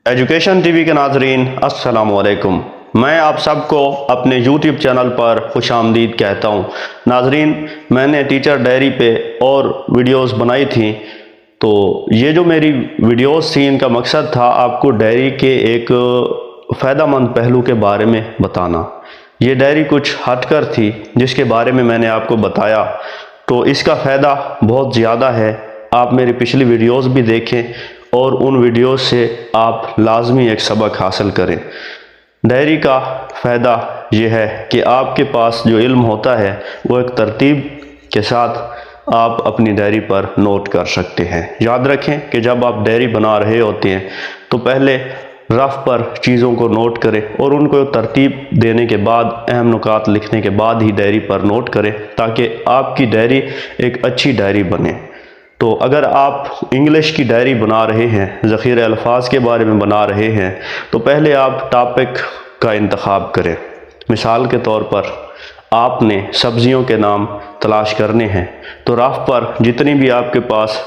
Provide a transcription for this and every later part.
Education TV के नाजरीन अस्सलाम वालेकुम। मैं आप सबको अपने यूट्यूब चैनल पर खुशामदीद कहता हूँ। नाजरीन, मैंने टीचर डायरी पे और वीडियोस बनाई थी, तो ये जो मेरी वीडियोस थी इनका मकसद था आपको डायरी के एक फ़ायदेमंद पहलू के बारे में बताना। ये डायरी कुछ हटकर थी जिसके बारे में मैंने आपको बताया, तो इसका फ़ायदा बहुत ज़्यादा है। आप मेरी पिछली वीडियोस भी देखें और उन वीडियोस से आप लाजमी एक सबक हासिल करें। डायरी का फ़ायदा यह है कि आपके पास जो इल्म होता है वो एक तरतीब के साथ आप अपनी डायरी पर नोट कर सकते हैं। याद रखें कि जब आप डायरी बना रहे होते हैं तो पहले रफ पर चीज़ों को नोट करें और उनको तरतीब देने के बाद, अहम नुकात लिखने के बाद ही डायरी पर नोट करें, ताकि आपकी डायरी एक अच्छी डायरी बने। तो अगर आप इंग्लिश की डायरी बना रहे हैं, ज़ख़ीरे अल्फाज के बारे में बना रहे हैं, तो पहले आप टॉपिक का इंतखाब करें। मिसाल के तौर पर आपने सब्ज़ियों के नाम तलाश करने हैं, तो रफ पर जितनी भी आपके पास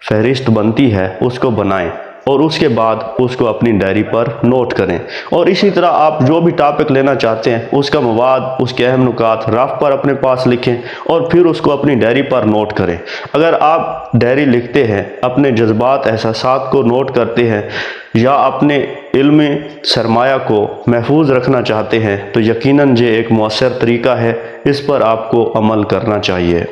फहरिस्त बनती है उसको बनाएं और उसके बाद उसको अपनी डायरी पर नोट करें। और इसी तरह आप जो भी टॉपिक लेना चाहते हैं उसका मवाद, उसके अहम नुकात रफ पर अपने पास लिखें और फिर उसको अपनी डायरी पर नोट करें। अगर आप डायरी लिखते हैं, अपने जज्बात एहसासात को नोट करते हैं या अपने इल्मी सरमाया को महफूज रखना चाहते हैं, तो यकीनन ये एक मौसर तरीका है, इस पर आपको अमल करना चाहिए।